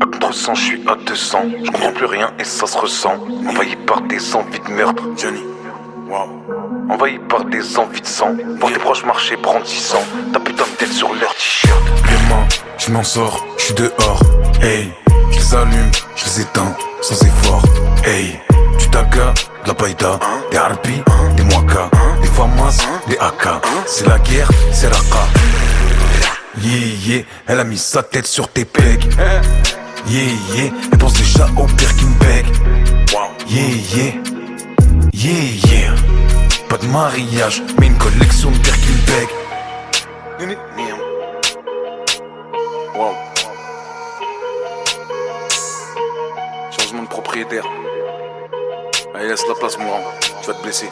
À contre-sang, je suis à 200. Je comprends plus rien et ça se ressent. Envahi par des envies de meurtre, Johnny. Wow. Envahi par des envies de sang. Voir tes proches marcher brandissant ta putain de tête sur leur t-shirt. Les mains, je m'en sors, je suis dehors. Hey, je les allume, je les éteins sans effort. Hey, du taga, de la païda, des harpies, des moaka, des famas, des AK. C'est la guerre, c'est la raka. Yeah, elle a mis sa tête sur tes pegs. Yeah, elle pense déjà au Birkin Bag. Yeah, pas de mariage, mais une collection de Birkin Bag. Wow. Changement de propriétaire. Allez, laisse la place, mourant. Tu vas te blesser.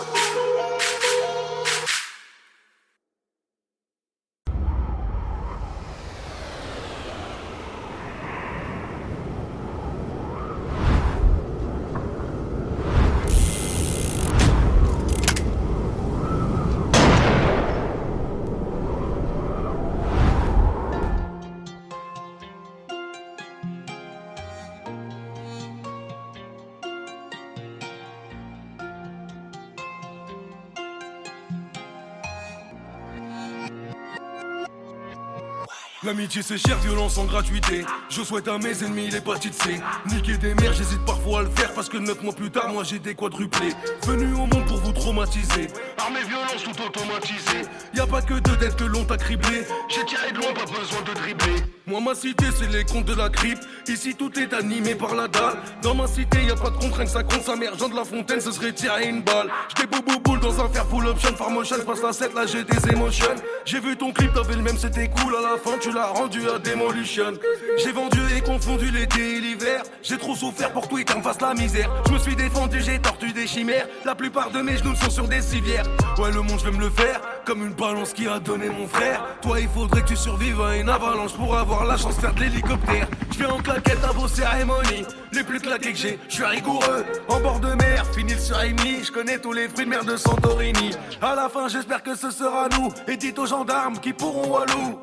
L'amitié c'est cher, violence en gratuité. Je souhaite à mes ennemis l'hépatite C. Niquer des mères, j'hésite parfois à le faire. Parce que 9 mois plus tard, moi j'ai des quadruplés. Venu au monde pour vous traumatiser. Armée violence tout automatisée. Y'a pas que deux dettes que l'on t'a criblé. J'ai tiré de loin, pas besoin de dribbler. Moi ma cité c'est les comptes de la crypte. Ici tout est animé par la dalle. Dans ma cité y'a pas de contrainte, ça compte sa mère. Jean de la Fontaine, ce serait tirer une balle. J'étais boule dans un fer full option. Farmotion, passe la 7, là j'ai des émotions. J'ai vu ton clip, t'avais le même, c'était cool. À la fin tu l'as rendu à Demolition. J'ai vendu et confondu l'été et l'hiver. J'ai trop souffert pour que Twitter me fasse la misère. Je me suis défendu, j'ai tordu des chimères. La plupart de mes genoux sont sur des civières. Ouais le monde je vais me le faire, comme une balance qui a donné mon frère. Toi il faudrait que tu survives à une avalanche pour avoir la chance de faire de l'hélicoptère. Je vais en claquette à vos cérémonies, les plus claquées que j'ai, je suis rigoureux. En bord de mer, fini sur Amy, je connais tous les fruits de mer de Santorini. À la fin j'espère que ce sera nous, et dites aux gendarmes qui pourront walou.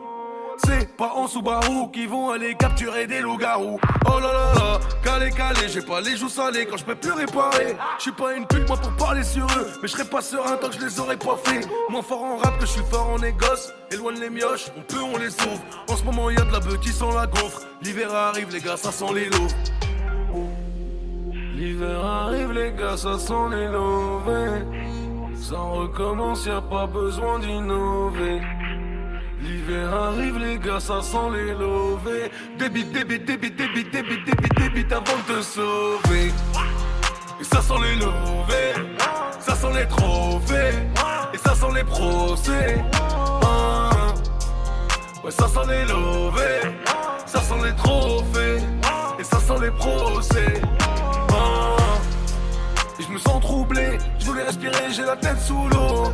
C'est pas en Subaru qui vont aller capturer des loups-garous. Oh là là là, calé, j'ai pas les joues salées quand je peux plus réparer. Je suis pas une pute moi pour parler sur eux, mais je serai pas serein tant que je les aurais pas fait. Moins fort en rap que je suis fort en négoce. Éloigne les mioches, on peut, on les sauve. En ce moment y'a de la bœuf qui sent la gaufre. L'hiver arrive les gars, ça sent les lots. L'hiver arrive les gars, ça sent les lovés. Ça recommence, y'a pas besoin d'innover. L'hiver arrive les gars, ça sent les lovés. Débite avant de te sauver. Et ça sent les lovés, ça sent les trophées. Et ça sent les procès. Ouais ça sent les lovés, ça sent les trophées. et ça sent les procès. Et je me sens troublé, je voulais respirer, j'ai la tête sous l'eau.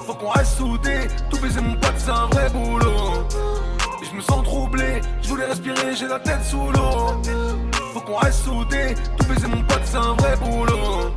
Faut qu'on reste soudés, tout baiser mon pote c'est un vrai boulot. Et je me sens troublé, je voulais respirer, j'ai la tête sous l'eau. Faut qu'on reste soudés, tout baiser mon pote c'est un vrai boulot.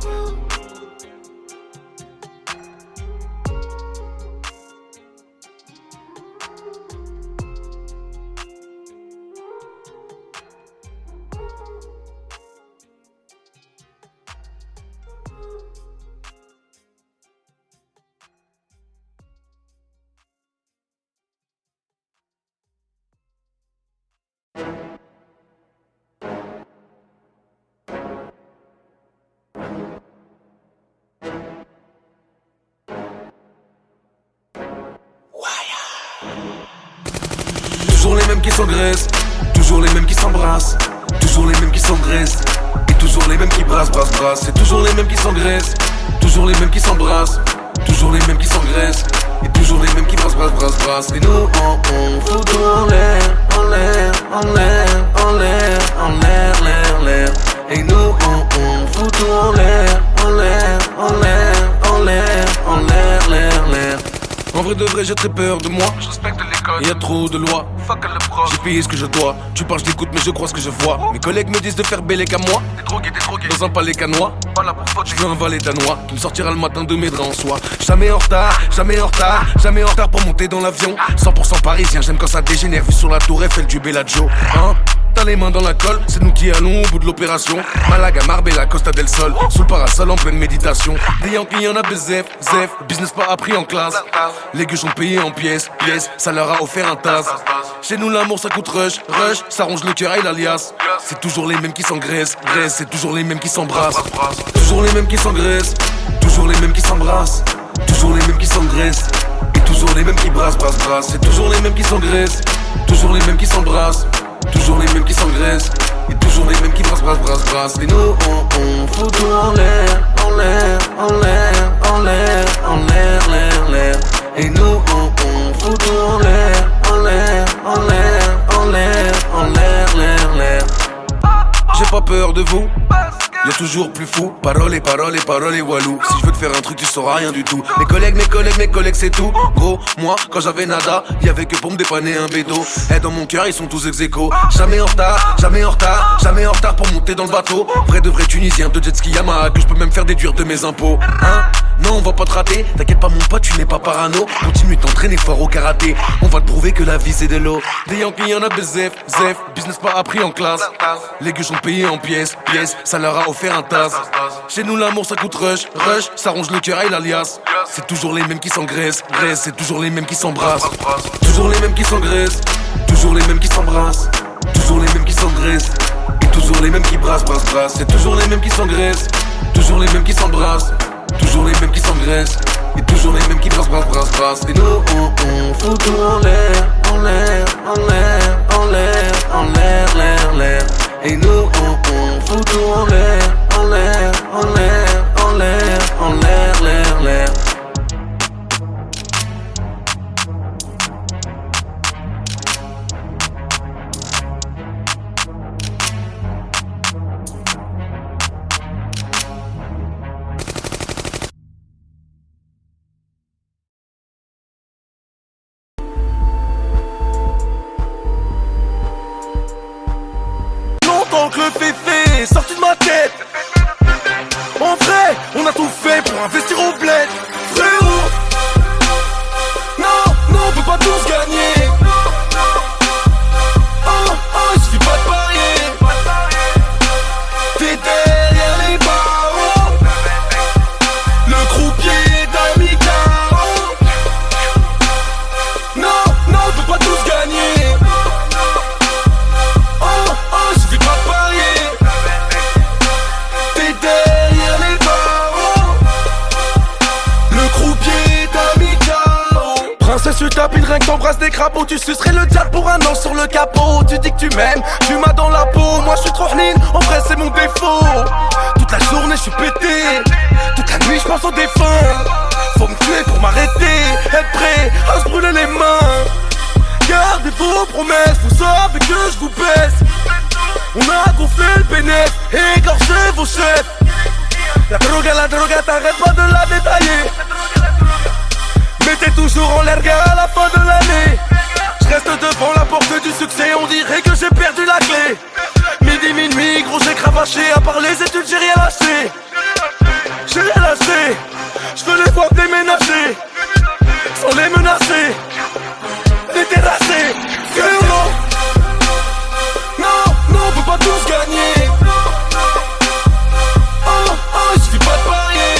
Toujours les mêmes qui s'engraissent, toujours les mêmes qui s'embrassent, toujours les mêmes qui s'engraissent, et toujours les mêmes qui brassent. C'est toujours les mêmes qui s'engraissent, toujours les mêmes qui s'embrassent, toujours les mêmes qui s'engraissent, et toujours les mêmes qui brassent. Et nous on fout tout en l'air, en l'air, en l'air, en l'air, en l'air, l'air. Et nous on fout tout en l'air, en l'air, en l'air, en l'air, en l'air, l'air. En vrai de vrai j'ai très peur de moi. Je respecte l'école, y'a trop de lois. J'ai payé ce que je dois. Tu parles, je t'écoute mais je crois ce que je vois. Mes collègues me disent de faire bélé qu'à moi. T'es drogué dans un palais canois. Pas là pour faute, je veux un valet danois qui me sortira le matin de mes draps en soie. Jamais en retard, jamais en retard, jamais en retard pour monter dans l'avion. 100% parisien, j'aime quand ça dégénère. Vu sur la tour Eiffel du Bellagio. Hein? T'as les mains dans la colle, c'est nous qui allons au bout de l'opération. Malaga, Marbella, Costa del Sol, sous le parasol en pleine méditation. Des Yankees y'en a bezef, zef, business pas appris en classe. Les gueux sont payés en pièces, ça leur a offert un tas. Chez nous l'amour ça coûte rush, ça ronge le cœur et l'alias. C'est toujours les mêmes qui s'engraissent, c'est toujours les mêmes qui s'embrassent. Toujours les mêmes qui s'engraissent, toujours les mêmes qui s'embrassent, toujours les mêmes qui s'engraissent, et toujours les mêmes qui brassent. C'est toujours les mêmes qui s'engraissent, toujours les mêmes qui s'embrassent, toujours les mêmes qui s'engraissent, et toujours les mêmes qui brassent. Et nous on fout tout en l'air, en l'air, en l'air, en l'air, en l'air, l'air. Et nous on fout tout en l'air, en l'air, en l'air, en l'air, en l'air, l'air. J'ai pas peur de vous, y'a toujours plus fou. Parole et walou. Si je veux te faire un truc tu sauras rien du tout. Mes collègues c'est tout. Gros, moi quand j'avais nada, y'avait que pour me dépanner un bédo. Et dans mon cœur ils sont tous ex-aequo. Jamais en retard, jamais en retard, jamais en retard pour monter dans le bateau. Vrai de vrai tunisien de jet ski Yamaha que je peux même faire déduire de mes impôts. Hein? Non on va pas te rater, t'inquiète pas mon pote tu n'es pas parano. Continue t'entraîner fort au karaté, on va te prouver que la vie c'est de l'eau. Des Yankees y'en a bezef, business pas appris en classe. Les gueux sont payés en pièces, ça leur a offert un tas. Chez nous l'amour ça coûte rush, ça ronge le cœur et l'alias. C'est toujours les mêmes qui s'engraissent, c'est toujours les mêmes qui s'embrassent. Toujours les mêmes qui s'engraissent, toujours les mêmes qui s'embrassent, toujours les mêmes qui s'engraissent, et toujours les mêmes qui brassent. C'est toujours les mêmes qui s'engraissent, toujours les mêmes qui s'embrassent, toujours les mêmes qui s'engraissent, et toujours les mêmes qui brassent. Et nous on fout tout en l'air, en l'air, en l'air, en l'air, en l'air, l'air. Et nous on fout tout en l'air, en l'air, en l'air, en l'air, en l'air, l'air. Que le féfé est sorti de ma tête. En vrai, on a tout fait pour investir au bled. Frérot, non, on peut pas tous gagner. Il suffit pas de parier. T'es derrière les barreaux, le croupier d'Amicaro. Non, on peut pas tous gagner. Tu tapines rien que t'embrasses des crapauds. Tu sucerais le diable pour un an sur le capot. Tu dis que tu m'aimes, tu m'as dans la peau. Moi je suis trop hnine, en vrai c'est mon défaut. Toute la journée je suis pété, toute la nuit je pense aux défunts. Faut me tuer pour m'arrêter, être prêt à se brûler les mains. Gardez vos promesses, vous savez que je vous baisse. On a gonflé le bénéf et égorgé vos chefs. La droga, t'arrêtes pas de la détailler. Mettez toujours en l'air gars à la fin de l'année. J'reste devant la porte du succès, on dirait que j'ai perdu la clé. Midi, minuit, gros j'ai cravaché, à part les études j'ai rien lâché. J'ai rien lâché, j'veux les voir déménager, sans les menacer, les terrasser. Violent. Non, on peut pas tous gagner. Il suffit pas de parier.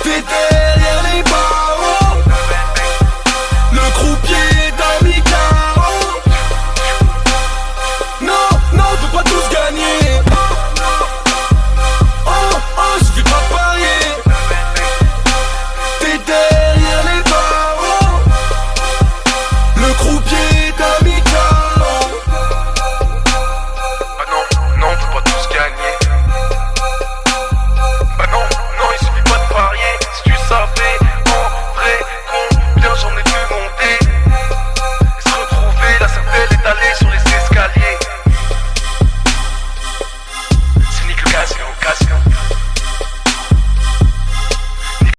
T'es derrière les barreaux, le croupier d'Amicaro. Non, on peut pas tous gagner. Il suffit pas de parier. T'es derrière les barreaux, le croupier